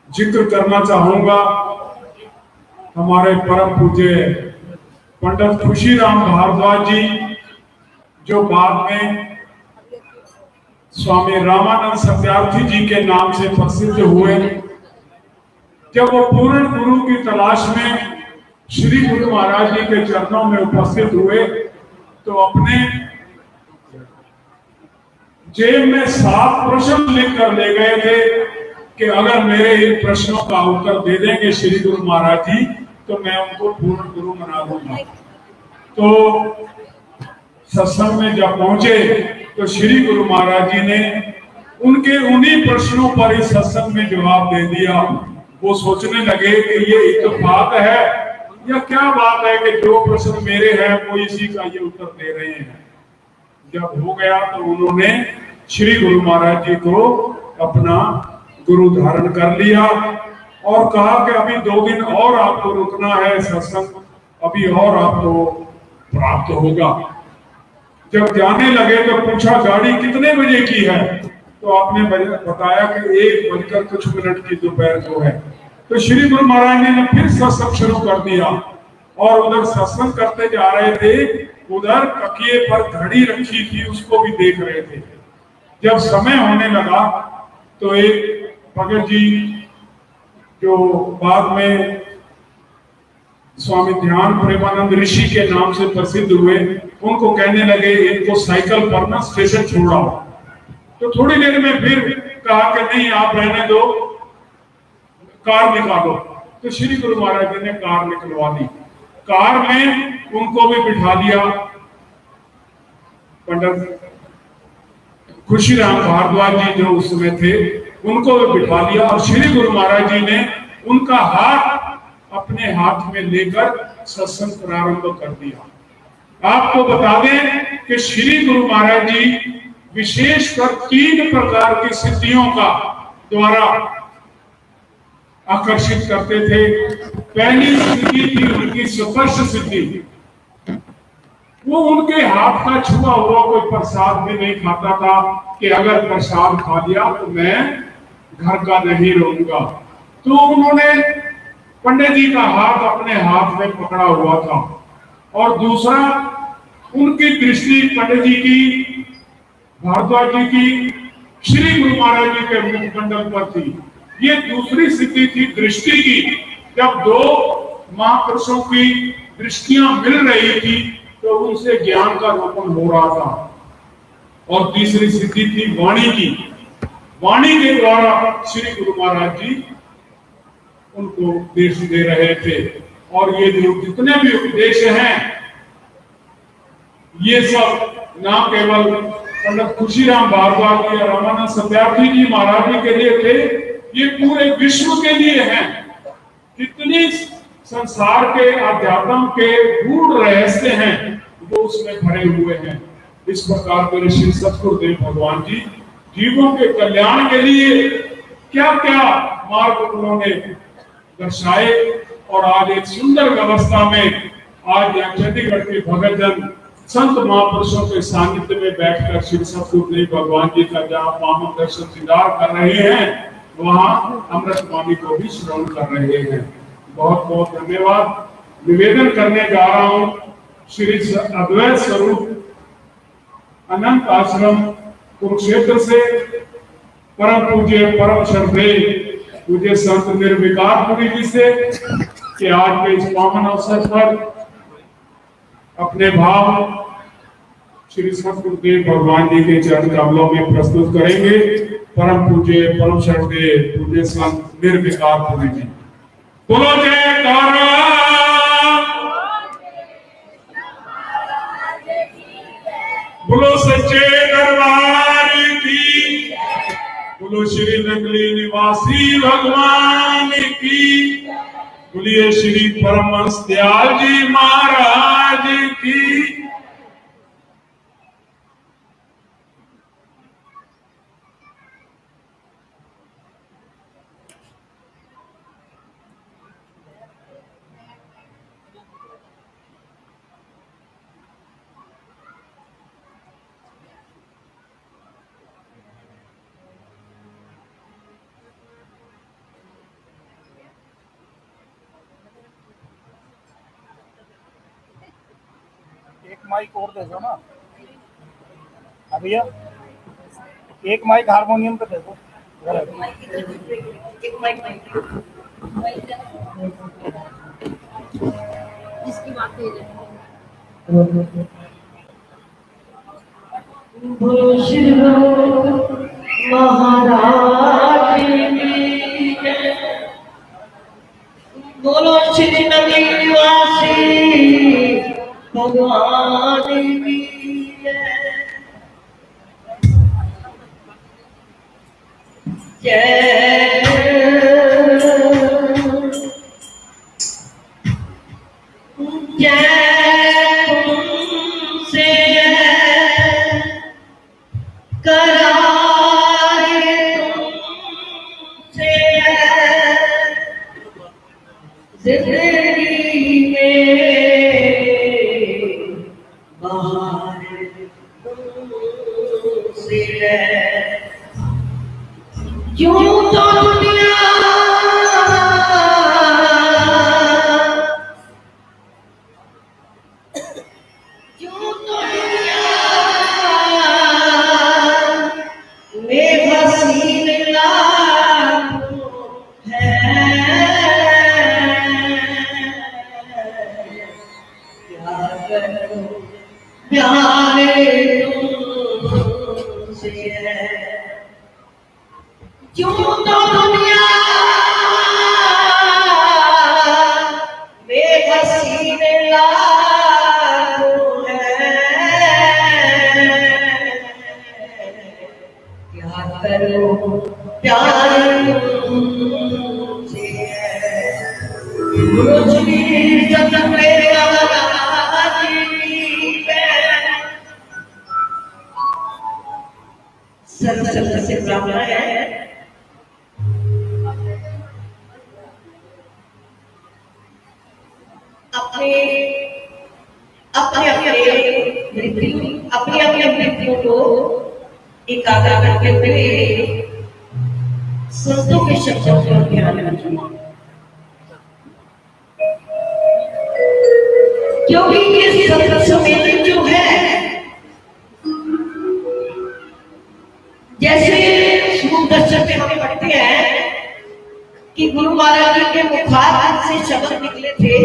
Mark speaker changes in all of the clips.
Speaker 1: जिक्र करना चाहूंगा हमारे परम पूज्य पंडित खुशीराम भारद्वाज जी, जो बाद में स्वामी रामानंद सत्यार्थी जी के नाम से प्रसिद्ध हुए। जब वो पूर्ण गुरु की तलाश में श्री गुरु महाराज जी के चरणों में उपस्थित हुए तो अपने जेब में 7 प्रश्न लिख कर ले गए थे कि अगर मेरे इन प्रश्नों का उत्तर दे देंगे श्री गुरु महाराज जी तो मैं उनको पूर्ण गुरु बना दूंगा। तो सत्संग में जब पहुंचे तो श्री गुरु महाराज जी ने उनके उन्हीं प्रश्नों पर इस सत्संग में जवाब दे दिया। वो सोचने लगे कि ये इत्तेफाक है या क्या बात है कि जो प्रश्न मेरे हैं वो इसी का ये उत्तर दे रहे हैं। जब हो गया तो उन्होंने श्री गुरु महाराज जी को अपना गुरु धारण कर लिया और कहा कि अभी 2 दिन और आपको रुकना है, सत्संग अभी और आपको प्राप्त होगा। जब जाने लगे तो पूछा गाड़ी कितने बजे की है, तो आपने बताया कि 1:00 की दोपहर को है। तो श्री गुरु महाराज ने फिर सत्संग शुरू कर दिया और उधर सत्संग करते जा रहे थे, उधर तकिए पर घड़ी रखी थी उसको भी देख रहे थे। जब समय होने लगा तो एक भगत जी जो बाद में स्वामी ध्यान प्रेमानंद ऋषि के नाम से प्रसिद्ध हुए, उनको कहने लगे इनको साइकिल पर ना स्टेशन छोड़ाओ। तो थोड़ी देर में फिर कहा कि नहीं आप रहने दो, कार निकालो। तो श्री गुरु महाराज जी ने कार निकलवा दी। कार में उनको भी बिठा दिया। पंडित खुशीराम भारद्वाज जी जो उस समय थे उनको भी बिठा लिया और श्री गुरु महाराज जी ने उनका हाथ अपने हाथ में लेकर सत्संग प्रारंभ कर दिया। आपको बता दें कि श्री गुरु महाराज जी विशेषकर 3 प्रकार की सिद्धियों का द्वारा आकर्षित करते थे। पहली सिद्धि थी उनकी स्पर्श सिद्धि। वो उनके हाथ का छुआ हुआ कोई प्रसाद भी नहीं खाता था कि अगर प्रसाद खा लिया तो मैं घर का नहीं रहूंगा। तो उन्होंने पंडित जी का हाथ अपने हाथ में पकड़ा हुआ था। और दूसरा, उनकी दृष्टि पंडित जी की, भारद्वाज जी की श्री गुरु महाराज जी के मुखमंडल पर थी। ये दूसरी स्थिति थी दृष्टि की, जब 2 महापुरुषों की दृष्टियां मिल रही थी तो उनसे ज्ञान का रोपण हो रहा था। और तीसरी स्थिति थी वाणी की। वाणी के द्वारा श्री गुरु महाराज जी उनको उपदेश दे रहे थे। और ये जो जितने भी उपदेश हैं ये सब ना केवल पंडित खुशीराम भारद्वाज जी और रामानंद सत्यार्थी जी महाराज जी के लिए थे, ये पूरे विश्व के लिए हैं। जितनी संसार के अध्यात्म के गूढ़ रहस्य हैं वो उसमें भरे हुए हैं। इस प्रकार मेरे श्री सतगुरुदेव भगवान जी जीवों के कल्याण के लिए क्या क्या मार्ग उन्होंने दर्शाए। और आज एक सुंदर व्यवस्था में आज यहाँ चंडीगढ़ के भगत जन संत महापुरुषों के सानिध्य में बैठकर श्री सतगुरुदेव भगवान जी का जहाँ पावन दर्शन दीदार कर रहे हैं, वहाँ अमृत वाणी को भी श्रवण कर रहे हैं। बहुत बहुत धन्यवाद। निवेदन करने जा रहा हूँ श्री अद्वैत स्वरूप अनंत आश्रम कुरुक्षेत्र से परम पूज्य परम श्रद्धेय पूज्य संत निर्विकार पुरी जी से कि आज के इस पावन अवसर पर अपने भाव श्री सतगुरुदेव भगवान जी के चरण कमलों में प्रस्तुत करेंगे। परम पूज्य परम श्रद्धेय पूज्य संत निर्विकार पुरी जी। बोलो जयकारा, बोलो सच्चे दरबार की, बोलो श्री नगली निवासी भगवान की, बोलिए श्री परमहंस दयाल जी महाराज की।
Speaker 2: माइक और दे दो ना भैया, एक माइक हारमोनियम पे दे दो।
Speaker 3: जिसकी बात है महाराज बोलो श्री नदी निवासी भगवान की जय। जय तुमसे करारे तुमसे जिंदगी में बाहर तुमसे यूं तो दुनिया यूं तो दुनिया में हसीन लाखों हैं, क्या करूं प्यारे तुमसे यूं तो दुनिया में हसीन लाखों हैं, क्या करूं प्यार तुमसे रोशनी जतन मेरा सर से ब्राह्मण है अपने अपने अपने मृत्यु को एकाग्र करके हुए संतों के शब्दों को ध्यान रखिए, क्योंकि ये संत सम्मेलन जो है जैसे श्लोक दर्शन में हम पढ़ते हैं कि गुरु महाराज जी के मुखार से शब्द निकले थे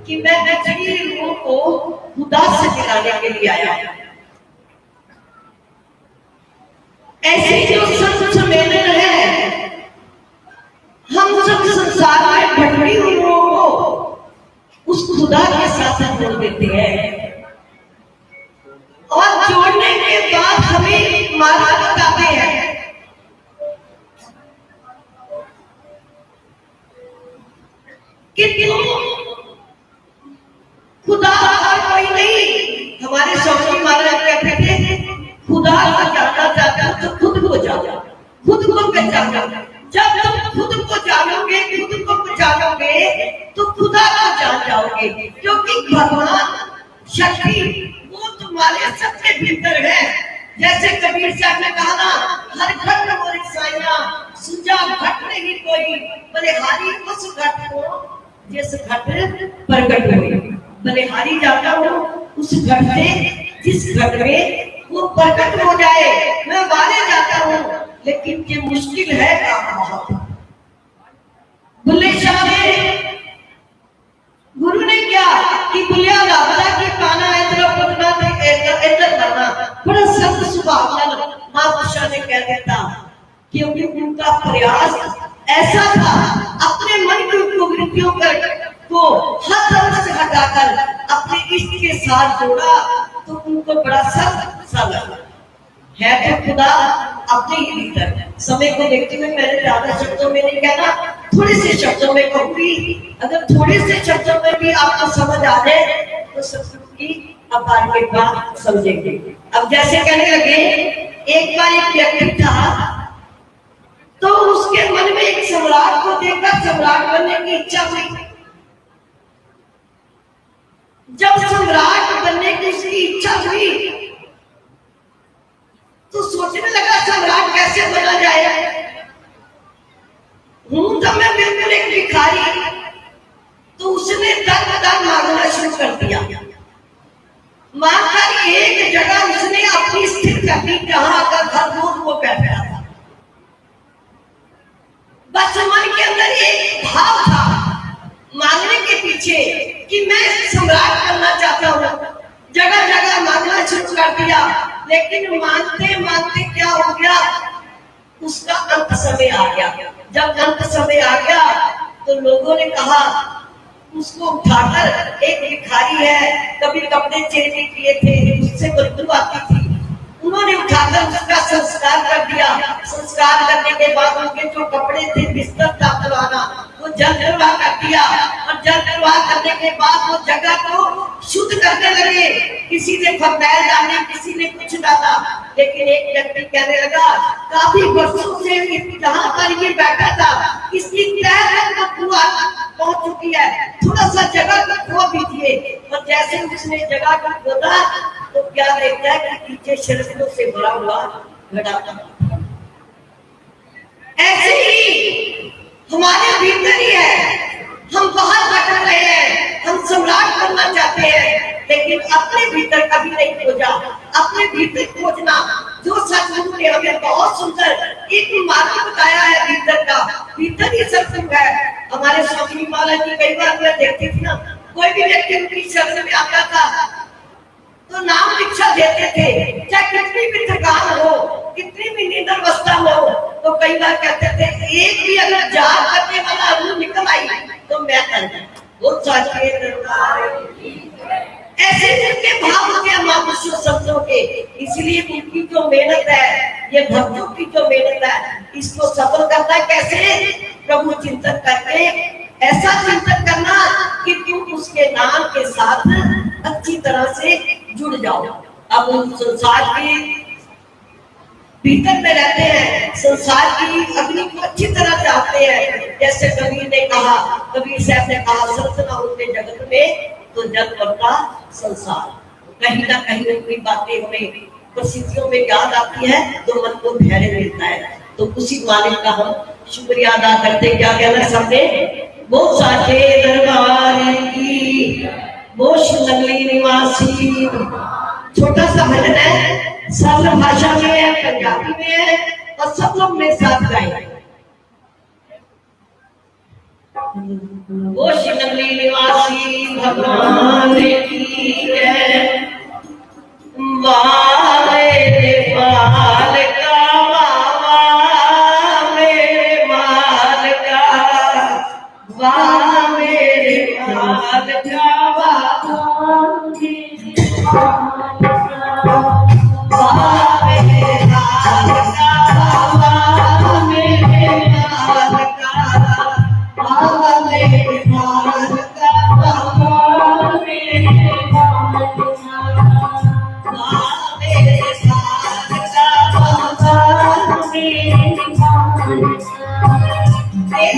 Speaker 3: कि मैं बिछड़ी रूह को खुदा से मिलाने के लिए आया। ऐसे जो संत सम्मेलन है हम सब संसार में भटकी हुई रूहों को उस खुदा के साथ जोड़ देते हैं और जोड़ने के बाद हमें मार्ग बताते हैं कि तुम खुदा और कोई नहीं। हमारे स्वामी महाराज कहते थे खुदा को जानना चाहते हो तो खुद को जानो, खुद को पहचानो। जब तुम खुद को जानोगे, खुद को पहचानोगे तो खुदा को जान जाओगे, क्योंकि भगवान शक्ति वो तुम्हारे सबके भीतर है। जैसे कबीर साहब ने कहा ना, हर घट मोरी साइया सुझा घट नहीं कोई, बलिहारी उस घट को जिस घट प्रकट हुई। बलिहारी जाता हूँ उस घट से जिस घट में वो प्रकट हो जाए, मैं वाले जाता हूँ, लेकिन ये मुश्किल है काम बहुत। बुल्ले शाह ने गुरु ने क्या कि बुलिया लाभला की पाना इधर पटना थे इधर करना बड़ा सख्त स्वभाव महापुरुषों ने कह देता, क्योंकि उनका प्रयास ऐसा था अपने मन की कुवृत्तियों को हर तरफ से हटाकर अपने इष्ट के साथ जोड़ा, तो उनको बड़ा सख्त सा लगा। है तो खुदा अपने ही भीतर। समय को देखते हुए मैंने ज्यादा शब्दों में नहीं कहना, थोड़े से शब्दों में कहूंगी। अगर थोड़े से शब्दों में भी आपको समझ आ जाए तो सत्संग की अपार के बाद समझेंगे। अब जैसे कहने लगे, एक बार एक व्यक्ति था तो उसके मन में एक सम्राट को देखकर सम्राट बनने की इच्छा हुई। जब सम्राट बनने की उसकी इच्छा हुई तो सोचने लगा सम्राट कैसे बना जाए। हूं तो मैं बिल्कुल एक भिखारी। तो उसने दर मांगना शुरू कर दिया। मानकर एक जगह उसने अपनी स्थिर कर दी जहां का घर रोज वो बैठा था। बस मन के अंदर एक भाव था मांगने के पीछे कि मैं सम्राट करना चाहता हूँ। जगह जगह मांगना शुरू कर दिया, लेकिन मांगते मांगते क्या हो गया, उसका अंत समय आ गया। जब अंत समय आ गया तो लोगों ने कहा उसको उठाकर, एक भिखारी है कभी कपड़े चेंज किए थे, उससे बदबू आती थी, उन्होंने उठाकर उसका संस्कार कर दिया। संस्कार करने के बाद उनके जो कपड़े थे, बिस्तर था पुराना, वो जल निर्वाह कर दिया। और जल निर्वाह करने के बाद वो जगह को शुद्ध करने लगे। किसी ने फरमैल डाले, किसी ने कुछ डाला, लेकिन एक व्यक्ति कहने लगा काफी वर्षों से जहाँ पर ये बैठा था इसकी तय बदबू पहुंच चुकी है, थोड़ा सा जगह को खो दीजिए। और जैसे उसने जगह को खोदा तो क्या देखता है कि पीछे शर्तों से भरा हुआ घड़ा था। ऐसे ही हमारे भीतर ही है, हम बाहर भटक रहे हैं, हम सम्राट बनना चाहते हैं, लेकिन अपने भीतर कभी नहीं खोजा। अपने भीतर खोजना, जो सतगुरु ने हमें बहुत सुंदर एक मार्ग बताया है भीतर का, भीतर ही सत्संग है। हमारे स्वामी महाराज जी कई बार मैं देखती थी ना, कोई भी व्यक्ति उनकी शरण में आता था तो नाम दीक्षा देते थे, चाहे कितनी भी थकान हो, कितनी भी नींद अवस्था हो, तो कई बार कहते थे एक भी अगर जाग करने वाला रूह निकल आई तो मैं कर वो साचे दरबार। ऐसे जिनके भाव होते हैं महापुरुषों संतों के, इसलिए उनकी जो मेहनत है, ये भक्तों की जो मेहनत है, इसको सफल करना कैसे, प्रभु चिंतन करके ऐसा चिंतन करना कि तुम उसके नाम के साथ अच्छी तरह से जुड़ जाओ। अब उन संसार के भीतर में रहते हैं, संसार की अग्नि को अच्छी तरह जानते हैं। जैसे कबीर ने कहा, कबीर साहब ने कहा, सत्संग होते जगत में तो जग बनता संसार। कहीं ना कहीं उनकी बातें हमें परिस्थितियों में याद आती है तो मन को धैर्य मिलता है। तो उसी मालिक का हम शुक्रिया अदा करते। क्या कहना सबने, वो साचे दरबार की, वो नगली निवासी। छोटा सा भजन है, सरल भाषा में है, पंजाबी में है, और सब लोग मेरे साथ गाएं। वो नगली निवासी भगवान की है, मेरे माल का वाह, मेरे माल का वाह, मेरे माल का वाह, वाह मेरे माल का वाह, मेरे माल का वाह, मेरे माल का वाह, मेरे माल
Speaker 4: Thank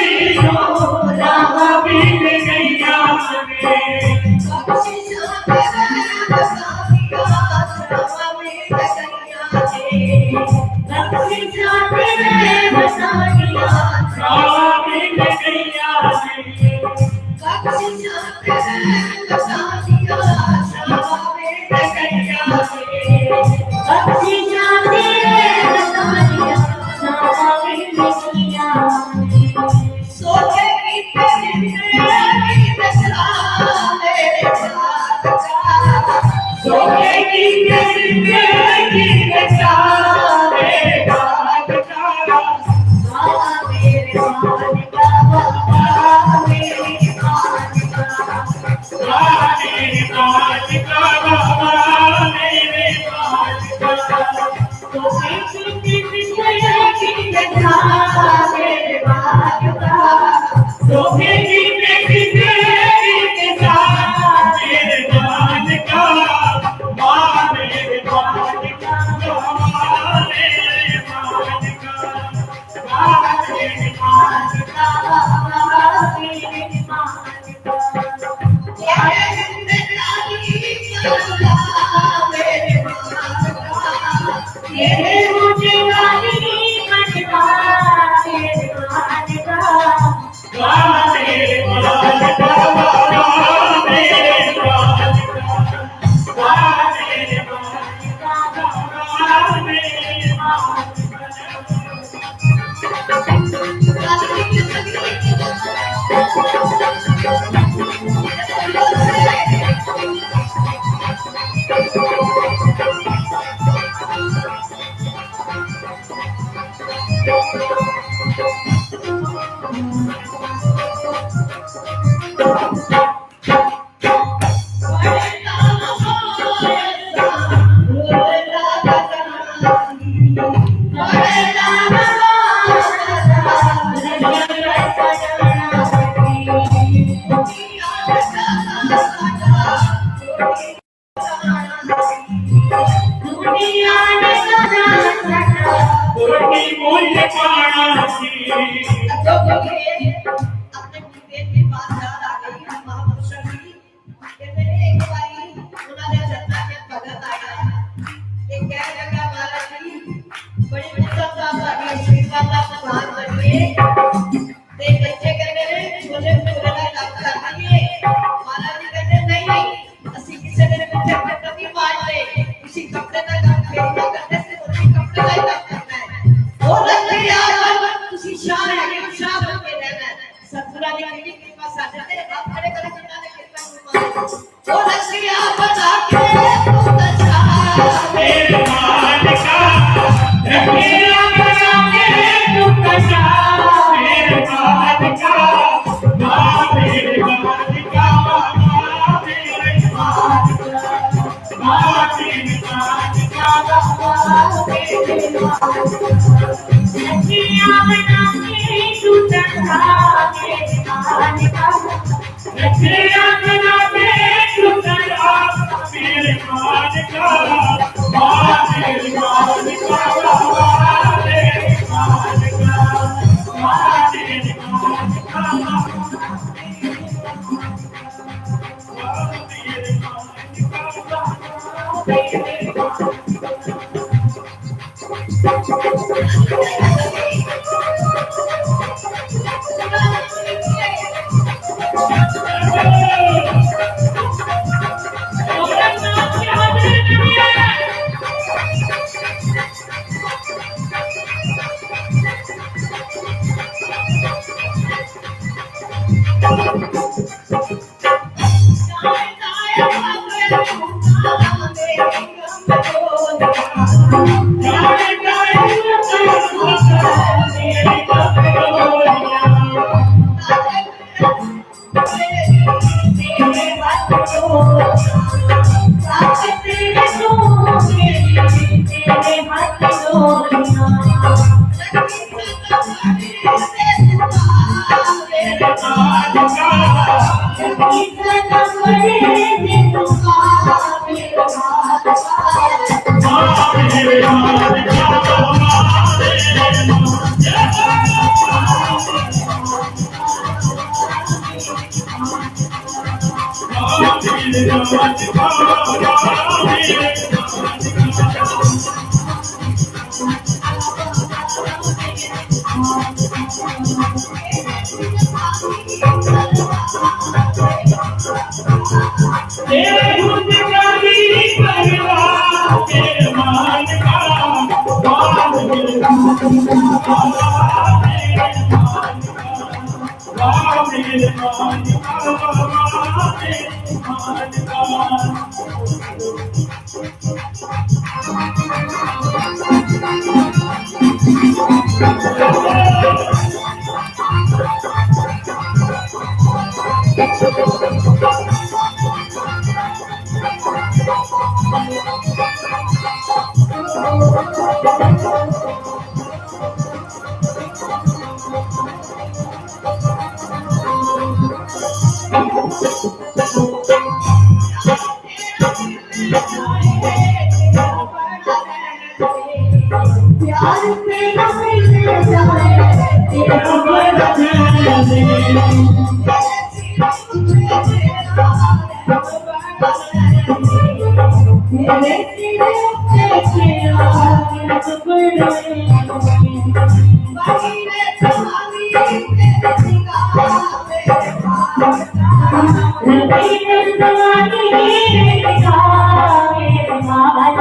Speaker 4: you.
Speaker 1: Thank
Speaker 3: प्यार से मिल जाए तेरा बड़ा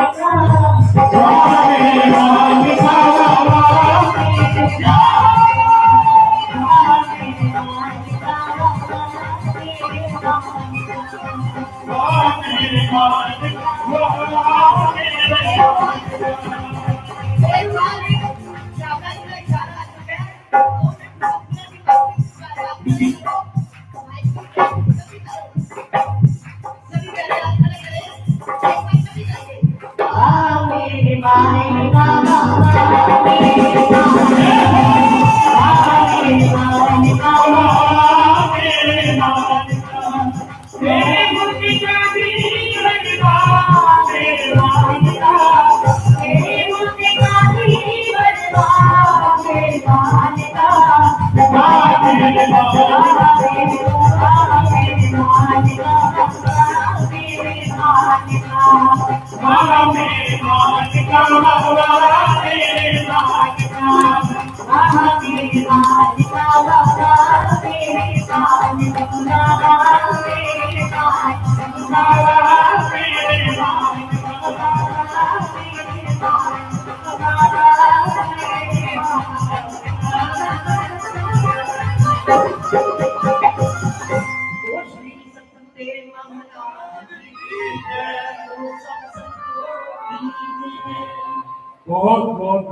Speaker 3: मेरे तेरे
Speaker 1: बहुत बहुत